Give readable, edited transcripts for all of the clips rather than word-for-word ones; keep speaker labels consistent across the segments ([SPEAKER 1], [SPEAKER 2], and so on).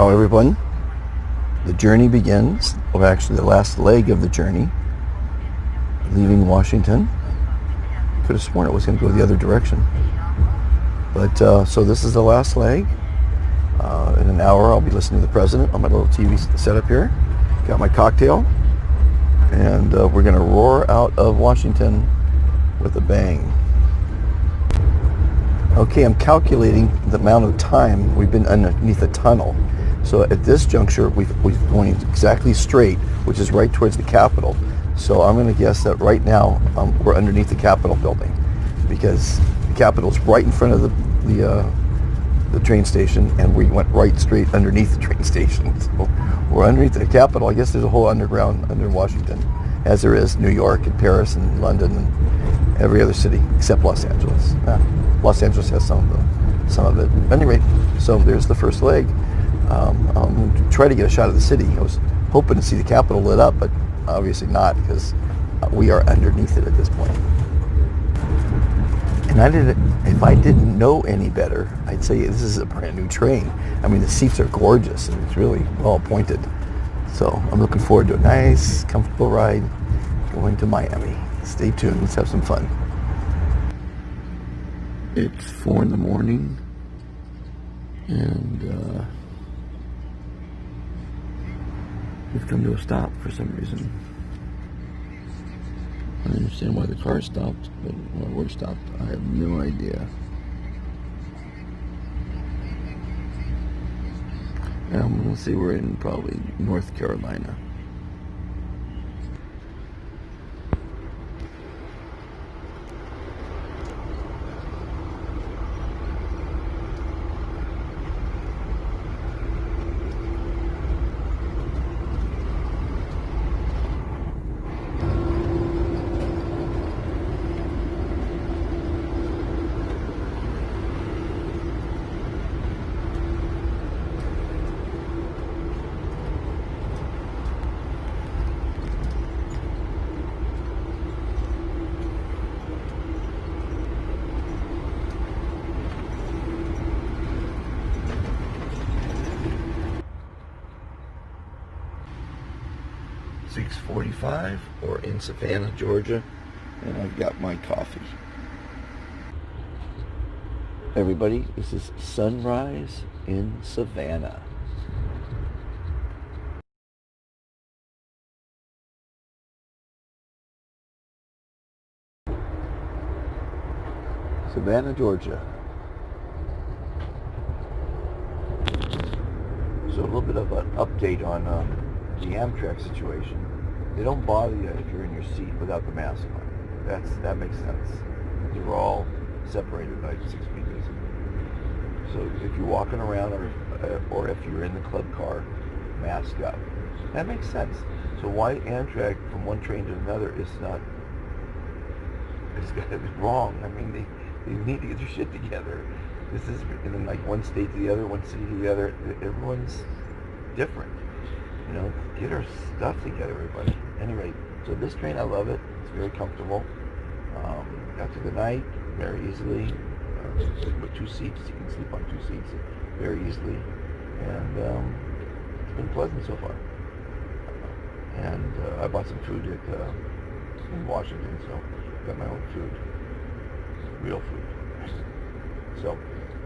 [SPEAKER 1] Now everyone, the journey begins, or actually the last leg of the journey, leaving Washington. Could have sworn it was going to go the other direction. But so this is the last leg. In an hour I'll be listening to the president on my little TV setup here. Got my cocktail. And we're going to roar out of Washington with a bang. Okay, I'm calculating the amount of time we've been underneath the tunnel. So at this juncture, we're going exactly straight, which is right towards the Capitol. So I'm going to guess that right now we're underneath the Capitol building, because the Capitol's right in front of the train station, and we went right straight underneath the train station. So we're underneath the Capitol. I guess there's a whole underground under Washington, as there is New York and Paris and London and every other city except Los Angeles. Los Angeles has some of it. At any rate, so there's the first leg. I'm going to try to get a shot of the city. I was hoping to see the Capitol lit up, but obviously not, because we are underneath it at this point. And if I didn't know any better, I'd say this is a brand new train. I mean, the seats are gorgeous and it's really well appointed. So I'm looking forward to a nice, comfortable ride going to Miami. Stay tuned. Let's have some fun. It's 4 in the morning, and we've come to a stop for some reason. I understand why the car stopped, but why we're stopped, I have no idea. And I'm going to say we're in probably North Carolina. .45, or in Savannah, Georgia, and I've got my coffee. Everybody, this is sunrise in Savannah. Savannah, Georgia. So a little bit of an update on the Amtrak situation. They don't bother you if you're in your seat without the mask on. That makes sense. You're all separated by 6 feet. So if you're walking around, or if you're in the club car, mask up. That makes sense. So why Amtrak from one train to another is not? It's got to be wrong. I mean, they need to get their shit together. This is in like one state to the other, one city to the other. Everyone's different. You know, get our stuff together, everybody. Anyway, so this train, I love it. It's very comfortable. Got through the night very easily. With 2 seats, you can sleep on 2 seats very easily, and it's been pleasant so far. And I bought some food in Washington, so got my own food, real food. So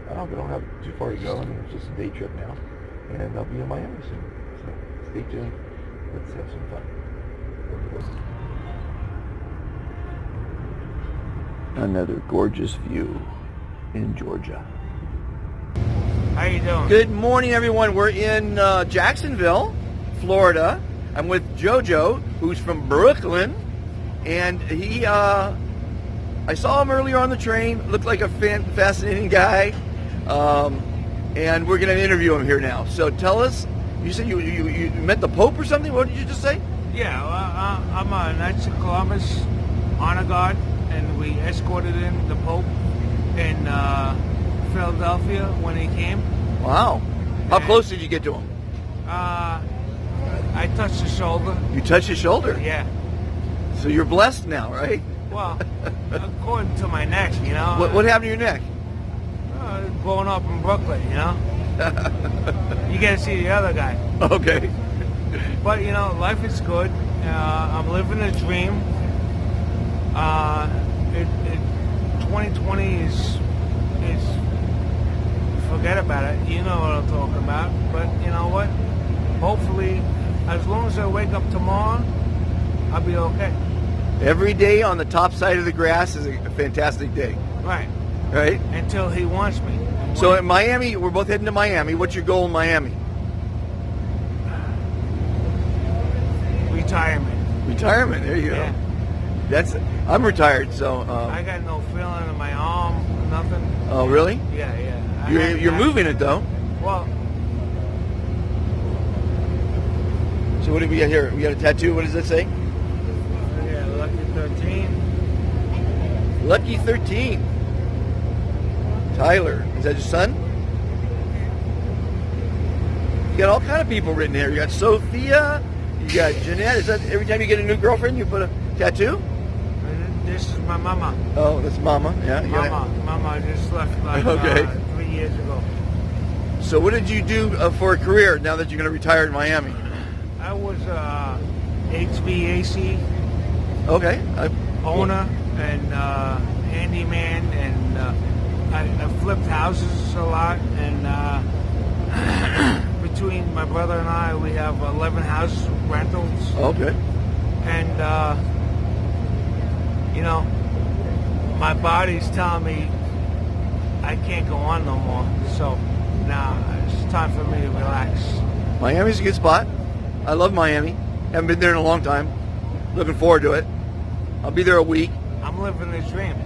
[SPEAKER 1] we don't have too far to go. I mean, it's just a day trip now, and I'll be in Miami soon. So stay tuned. Let's have some fun. Another gorgeous view in Georgia.
[SPEAKER 2] How you doing?
[SPEAKER 1] Good morning, everyone. We're in Jacksonville, Florida. I'm with JoJo, who's from Brooklyn, and he, I saw him earlier on the train. Looked like a fascinating guy, and we're going to interview him here now. So tell us, you said you met the Pope or something? What did you just say?
[SPEAKER 2] Yeah, I'm a Knights of Columbus honor guard, and we escorted in the Pope in Philadelphia when he came.
[SPEAKER 1] Wow. How close did you get to him?
[SPEAKER 2] I touched his shoulder.
[SPEAKER 1] You touched his shoulder?
[SPEAKER 2] Yeah.
[SPEAKER 1] So you're blessed now, right?
[SPEAKER 2] Well, according to my neck, you know.
[SPEAKER 1] What happened to your neck?
[SPEAKER 2] Growing up in Brooklyn, you know. You get to see the other guy.
[SPEAKER 1] Okay.
[SPEAKER 2] But, you know, life is good. I'm living a dream. 2020 is forget about it. You know what I'm talking about. But you know what? Hopefully, as long as I wake up tomorrow, I'll be okay.
[SPEAKER 1] Every day on the top side of the grass is a fantastic day.
[SPEAKER 2] Right.
[SPEAKER 1] Right?
[SPEAKER 2] Until he wants me.
[SPEAKER 1] So in Miami, we're both heading to Miami. What's your goal in Miami? Retirement. There you go.
[SPEAKER 2] Yeah.
[SPEAKER 1] I'm retired, so.
[SPEAKER 2] I got no feeling in my arm, nothing.
[SPEAKER 1] Oh, really?
[SPEAKER 2] Yeah.
[SPEAKER 1] You're moving it though.
[SPEAKER 2] Well.
[SPEAKER 1] So what do we got here? We got a tattoo. What does that say?
[SPEAKER 2] Yeah, Lucky 13.
[SPEAKER 1] Lucky 13. Tyler, is that your son? You got all kind of people written here. You got Sophia. You got Jeanette. Is that every time you get a new girlfriend, you put a tattoo?
[SPEAKER 2] This is my mama.
[SPEAKER 1] Oh, that's Mama. Yeah.
[SPEAKER 2] Mama just left like 3 years ago.
[SPEAKER 1] So what did you do for a career now that you're going to retire in Miami?
[SPEAKER 2] I was HVAC owner and handyman, and I flipped houses a lot. And between my brother and I, we have 11 house rentals.
[SPEAKER 1] Okay.
[SPEAKER 2] And you know, my body's telling me I can't go on no more. So now it's time for me to relax.
[SPEAKER 1] Miami's a good spot. I love Miami. Haven't been there in a long time. Looking forward to it. I'll be there a week.
[SPEAKER 2] I'm living the dream.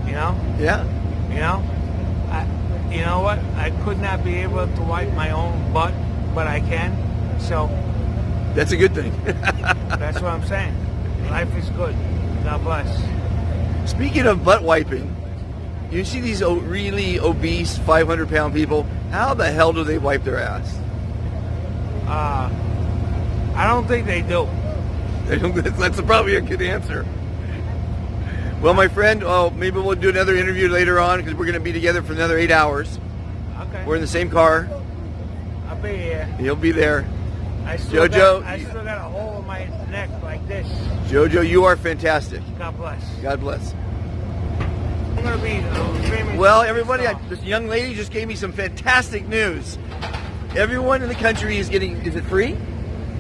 [SPEAKER 2] You know?
[SPEAKER 1] Yeah.
[SPEAKER 2] You know? You know what? I could not be able to wipe my own butt, but I can. So
[SPEAKER 1] that's a good thing.
[SPEAKER 2] That's what I'm saying. Life is good. God bless.
[SPEAKER 1] Speaking of butt wiping, you see these really obese 500-pound people. How the hell do they wipe their ass?
[SPEAKER 2] I don't think they do.
[SPEAKER 1] That's probably a good answer. Well, my friend, maybe we'll do another interview later on because we're going to be together for another 8 hours.
[SPEAKER 2] Okay.
[SPEAKER 1] We're in the same car.
[SPEAKER 2] I'll be here.
[SPEAKER 1] You'll be there.
[SPEAKER 2] I still
[SPEAKER 1] Jojo,
[SPEAKER 2] got a hole in my neck like this.
[SPEAKER 1] Jojo, you are fantastic.
[SPEAKER 2] God bless.
[SPEAKER 1] God bless.
[SPEAKER 2] I'm going to be streaming.
[SPEAKER 1] Well, everybody, this young lady just gave me some fantastic news. Everyone in the country is getting, is it free?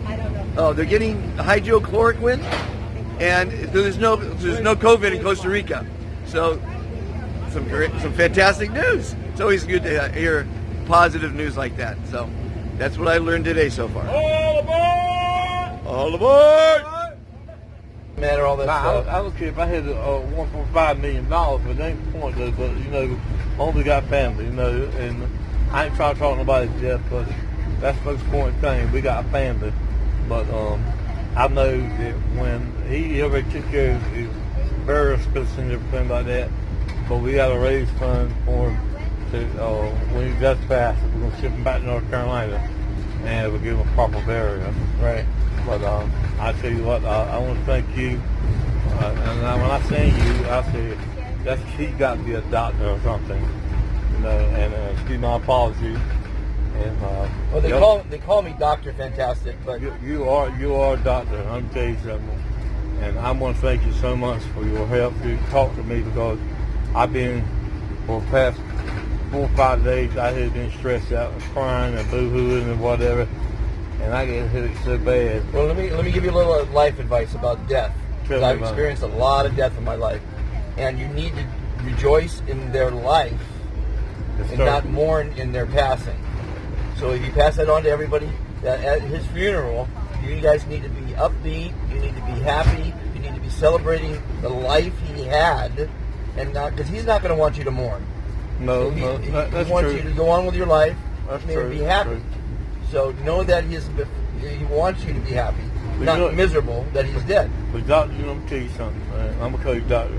[SPEAKER 3] I don't know.
[SPEAKER 1] Oh, they're getting hydrochloroquine, and there's no COVID in Costa Rica. So, some fantastic news. It's always good to hear positive news like that. So, that's what I learned today so far.
[SPEAKER 2] All aboard!
[SPEAKER 1] All aboard! Matter all that stuff.
[SPEAKER 4] I don't care if I had $1.5 million, but they ain't the point though. But you know, only got family, you know, and I ain't trying to talk nobody to death, but that's the most important thing. We got a family, but I know that when he already took care of his burial expenses and everything like that, but we got to raise funds for him to when he does pass, we're gonna ship him back to North Carolina and we'll give him a proper burial.
[SPEAKER 1] Right.
[SPEAKER 4] But I tell you what, I want to thank you. And when I say you, I say he got to be a doctor or something, you know. And excuse my apology. And
[SPEAKER 1] well, they call me Dr. Fantastic, but
[SPEAKER 4] you are a doctor. I'm gonna tell you something. And I want to thank you so much for your help. You talk to me because I've been for the past 4 or 5 days. I had been stressed out and crying and boo-hooing and whatever. And I get hit so bad.
[SPEAKER 1] Well, let me give you a little life advice about death. Because I've experienced a lot of death in my life, and you need to rejoice in their life and not mourn in their passing. So if you pass that on to everybody at his funeral, you guys need to be upbeat. You need to be happy. You need to be celebrating the life he had, and not because he's not going to want you to mourn.
[SPEAKER 4] No,
[SPEAKER 1] he
[SPEAKER 4] that's
[SPEAKER 1] wants
[SPEAKER 4] true.
[SPEAKER 1] you to go on with your life
[SPEAKER 4] That's
[SPEAKER 1] and
[SPEAKER 4] true.
[SPEAKER 1] be happy.
[SPEAKER 4] True.
[SPEAKER 1] So know that he wants you to be happy, not miserable that he's dead.
[SPEAKER 4] But doctor, you know, I'm gonna tell you something. I'm gonna tell you, doctor.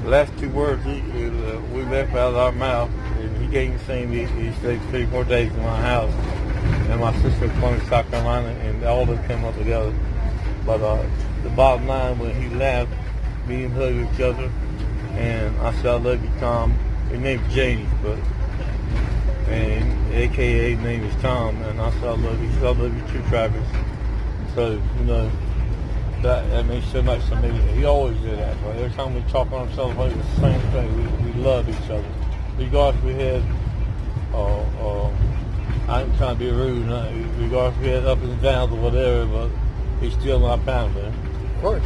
[SPEAKER 4] The last 2 words we left out of our mouth, and he gave me saying he stayed 3 more days in my house, and my sister was from South Carolina, and all of them came up together. But the bottom line, when he left, me and him hugged each other, and I said, "I love you, Tom." His name's Janie, but and AKA name is Tom, and I said I love you. He said I love you too, Travis. So that means so much to me. He always did that. So every time we talk on ourselves, it's the same thing. We love each other. Regardless if we had, I ain't trying to be rude, regardless if we had ups and downs or whatever, but he's still my family.
[SPEAKER 1] Of course.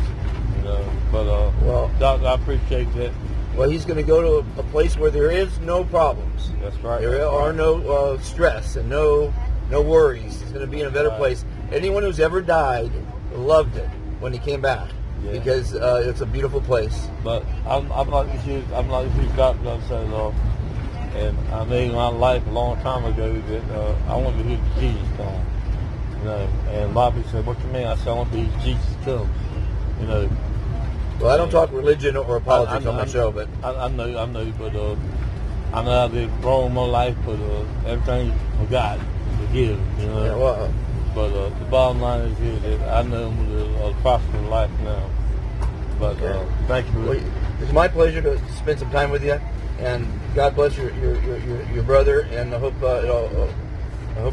[SPEAKER 4] But
[SPEAKER 1] well,
[SPEAKER 4] Doc, I appreciate that.
[SPEAKER 1] Well, he's going to go to a place where there is no problems.
[SPEAKER 4] That's right.
[SPEAKER 1] There are no stress and no worries. He's going to be in a better place. Anyone who's ever died loved it when he came back because it's a beautiful place.
[SPEAKER 4] But I'm like you. I'm like you, Doctor. So, and I made my life a long time ago that I want to hear Jesus come. And a lot of people said, "What you mean?" I said, "I want to hear Jesus come."
[SPEAKER 1] Well, I don't talk religion or politics on my show, but
[SPEAKER 4] I know, but I know I did wrong in my life, but everything for God to give,
[SPEAKER 1] Yeah, well,
[SPEAKER 4] but the bottom line is here that I know I'm going to prosper in life now. But thank you.
[SPEAKER 1] Well, it's my pleasure to spend some time with you, and God bless your brother, and I hope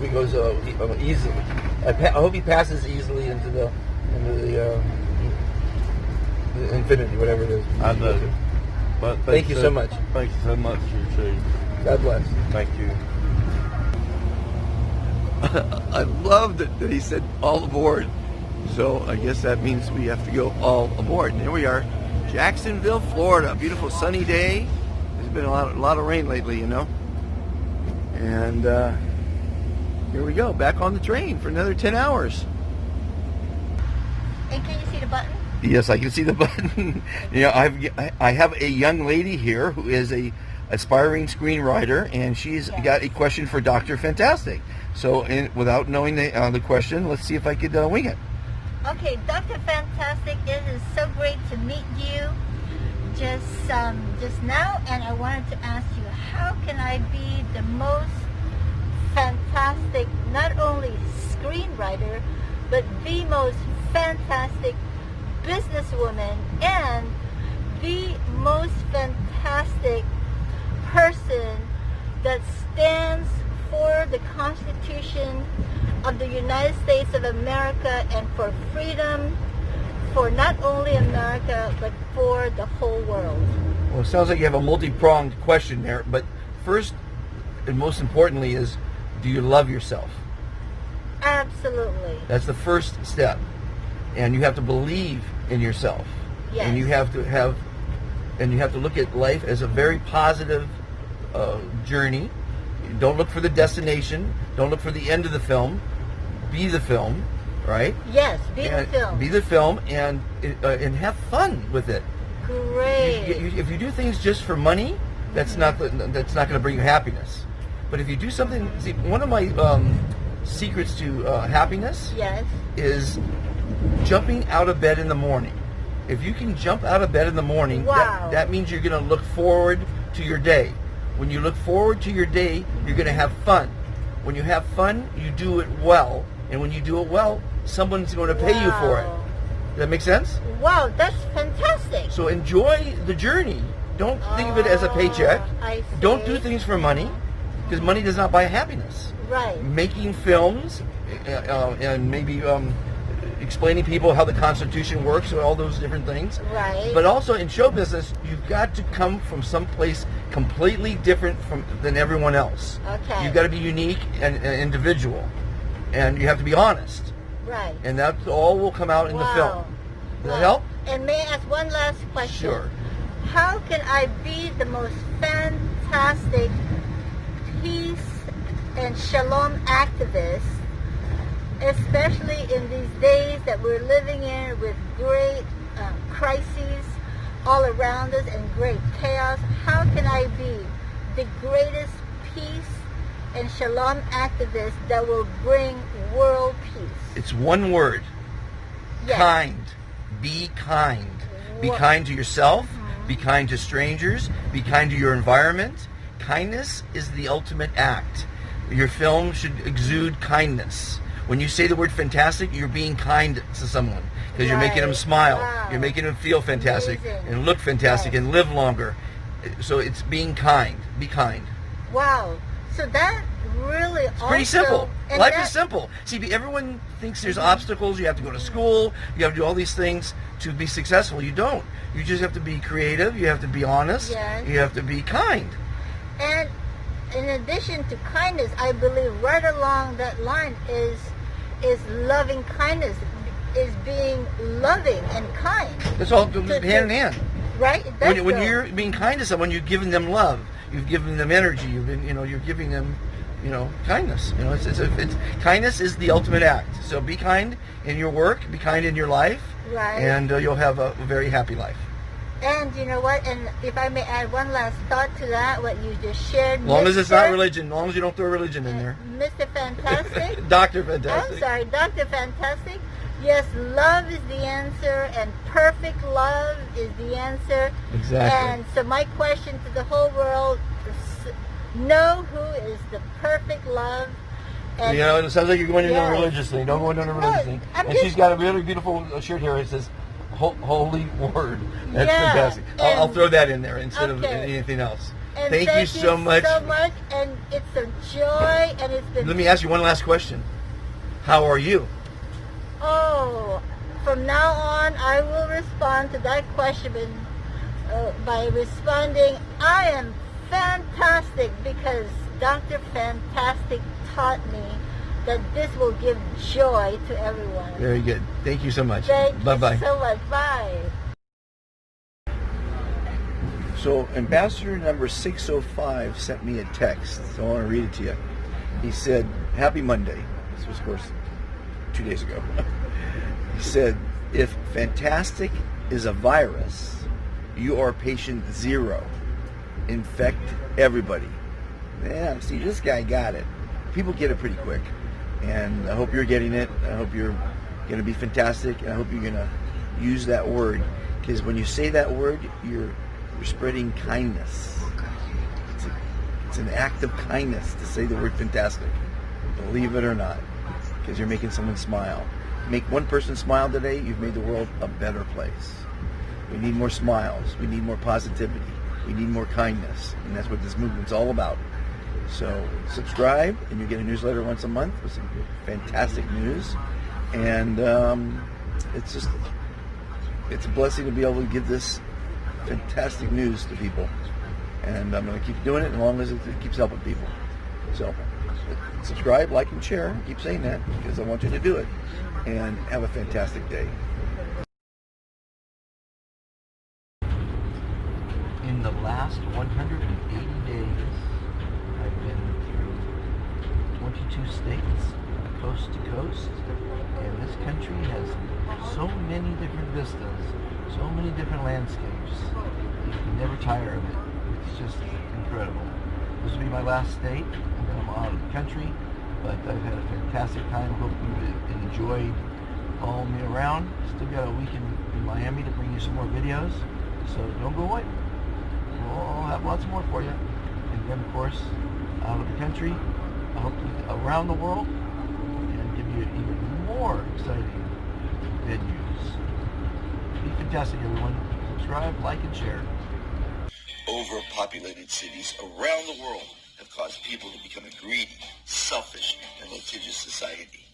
[SPEAKER 1] he goes easily. I hope he passes easily into the infinity, whatever it is.
[SPEAKER 4] I know. But
[SPEAKER 1] thank you so much.
[SPEAKER 4] Thank you so much, you too.
[SPEAKER 1] God bless.
[SPEAKER 4] Thank you.
[SPEAKER 1] I love that he said all aboard. So I guess that means we have to go all aboard. And here we are, Jacksonville, Florida. Beautiful sunny day. There's been a lot of rain lately, And here we go, back on the train for another 10 hours.
[SPEAKER 3] And can you see the button?
[SPEAKER 1] Yes, I can see the button. I have a young lady here who is a aspiring screenwriter, and she's got a question for Dr. Fantastic. So, without knowing the question, let's see if I could wing it.
[SPEAKER 3] Okay, Dr. Fantastic, it is so great to meet you just now, and I wanted to ask you, how can I be the most fantastic, not only screenwriter, but the most fantastic businesswoman and the most fantastic person that stands for the Constitution of the United States of America and for freedom for not only America but for the whole world?
[SPEAKER 1] Well, it sounds like you have a multi-pronged question there, but first and most importantly is, do you love yourself?
[SPEAKER 3] Absolutely.
[SPEAKER 1] That's the first step. And you have to believe in yourself.
[SPEAKER 3] Yes.
[SPEAKER 1] And you have to look at life as a very positive journey. Don't look for the destination. Don't look for the end of the film. Be the film, right?
[SPEAKER 3] Yes, be the film.
[SPEAKER 1] Be the film and have fun with it.
[SPEAKER 3] Great.
[SPEAKER 1] If you do things just for money, that's not going to bring you happiness. But if you do something, see, one of my secrets to happiness is jumping out of bed in the morning. If you can jump out of bed in the morning, that means you're going to look forward to your day. When you look forward to your day, you're going to have fun. When you have fun, you do it well. And when you do it well, someone's going to pay you for it. Does that make sense?
[SPEAKER 3] Wow, that's fantastic.
[SPEAKER 1] So enjoy the journey. Don't think of it as a paycheck.
[SPEAKER 3] I see.
[SPEAKER 1] Don't do things for money, because money does not buy happiness.
[SPEAKER 3] Right.
[SPEAKER 1] Making films and maybe explaining people how the Constitution works and all those different things.
[SPEAKER 3] Right.
[SPEAKER 1] But also in show business, you've got to come from someplace completely different than everyone else.
[SPEAKER 3] Okay.
[SPEAKER 1] You've got to be unique and individual. And you have to be honest.
[SPEAKER 3] Right.
[SPEAKER 1] And that all will come out in the film. Does that help?
[SPEAKER 3] And may I ask one last question?
[SPEAKER 1] Sure.
[SPEAKER 3] How can I be the most fantastic peace and shalom activist, especially in these days that we're living in with great crises all around us and great chaos? How can I be the greatest peace and shalom activist that will bring world peace?
[SPEAKER 1] It's one word.
[SPEAKER 3] Yes.
[SPEAKER 1] Kind. Be kind. Be kind to yourself. Be kind to strangers. Be kind to your environment. Kindness is the ultimate act. Your film should exude kindness. When you say the word fantastic, you're being kind to someone because you're making them smile.
[SPEAKER 3] Wow.
[SPEAKER 1] You're making them feel fantastic and look fantastic
[SPEAKER 3] Yes.
[SPEAKER 1] and live longer. So it's being kind. Be kind.
[SPEAKER 3] Wow. So that really
[SPEAKER 1] It's pretty simple.
[SPEAKER 3] and
[SPEAKER 1] Life
[SPEAKER 3] that-
[SPEAKER 1] is simple. See, everyone thinks there's obstacles. You have to go to school. You have to do all these things to be successful. You don't. You just have to be creative. You have to be honest.
[SPEAKER 3] Yes.
[SPEAKER 1] You have to be kind.
[SPEAKER 3] And in addition to kindness, I believe right along that line is loving kindness, is being loving and kind.
[SPEAKER 1] That's all goes hand in hand.
[SPEAKER 3] Right?
[SPEAKER 1] When you're being kind to someone, you've given them love. You've given them energy. You're giving them, kindness. It's kindness is the ultimate act. So be kind in your work. Be kind in your life.
[SPEAKER 3] Right.
[SPEAKER 1] And you'll have a very happy life.
[SPEAKER 3] And you know what? And if I may add one last thought to that, what you just shared.
[SPEAKER 1] As long as it's not religion. As long as you don't throw religion in there.
[SPEAKER 3] Mr. Fantastic.
[SPEAKER 1] Dr. Fantastic.
[SPEAKER 3] I'm sorry, Dr. Fantastic. Yes, love is the answer, and perfect love is the answer.
[SPEAKER 1] Exactly.
[SPEAKER 3] And so my question to the whole world is, know who is the perfect love. And
[SPEAKER 1] it sounds like you're going into
[SPEAKER 3] Yes.
[SPEAKER 1] a religious thing. Don't go into a religious thing.
[SPEAKER 3] I'm
[SPEAKER 1] And
[SPEAKER 3] just-
[SPEAKER 1] she's got a really beautiful shirt here. It says, Holy Word. That's
[SPEAKER 3] Yeah,
[SPEAKER 1] fantastic. I'll
[SPEAKER 3] and-
[SPEAKER 1] throw that in there instead of
[SPEAKER 3] Okay.
[SPEAKER 1] anything else.
[SPEAKER 3] and
[SPEAKER 1] Thank you so much.
[SPEAKER 3] and it's a joy, and it's been...
[SPEAKER 1] Let me ask you one last question. How are you?
[SPEAKER 3] Oh, from now on, I will respond to that question by responding, I am fantastic, because Dr. Fantastic taught me that this will give joy to everyone.
[SPEAKER 1] Very good. Thank you so much.
[SPEAKER 3] Thank
[SPEAKER 1] Bye-bye.
[SPEAKER 3] you so much. Bye.
[SPEAKER 1] So Ambassador number 605 sent me a text. So I want to read it to you. He said, Happy Monday. This was, of course, 2 days ago. He said, if fantastic is a virus, you are patient 0. Infect everybody. Yeah, see, this guy got it. People get it pretty quick. And I hope you're getting it. I hope you're going to be fantastic. And I hope you're going to use that word. Because when you say that word, you're spreading kindness. It's an act of kindness to say the word fantastic. Believe it or not. Because you're making someone smile. Make one person smile today, you've made the world a better place. We need more smiles. We need more positivity. We need more kindness. And that's what this movement's all about. So subscribe, and you get a newsletter once a month with some fantastic news. And it's a blessing to be able to give this fantastic news to people. And I'm going to keep doing it as long as it keeps helping people. So subscribe, like, and share. I keep saying that because I want you to do it. And have a fantastic day. In the last 180 days, I've been through 22 states, coast to coast, and this country has so many different vistas, so many different landscapes. You can never tire of it. It's just incredible. This will be my last state, and then I'm out of the country, but I've had a fantastic time. Hope you enjoyed following me around. Still got a week in Miami to bring you some more videos, so don't go away. We'll have lots more for you. And then, of course, out of the country, I hope to around the world, and give you even more exciting videos. Be fantastic, everyone. Subscribe, like, and share.
[SPEAKER 5] Overpopulated cities around the world have caused people to become a greedy, selfish, and litigious society.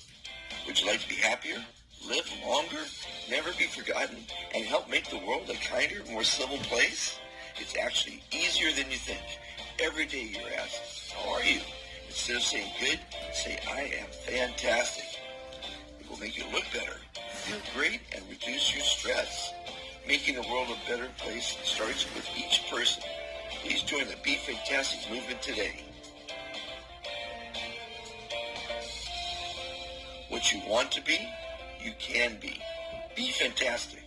[SPEAKER 5] Would you like to be happier, live longer, never be forgotten, and help make the world a kinder, more civil place? It's actually easier than you think. Every day you're asked, how are you? Instead of saying good, say, I am fantastic. It will make you look better, feel great, and reduce your stress. Making the world a better place starts with each person. Please join the Be Fantastic movement today. What you want to be, you can be. Be fantastic.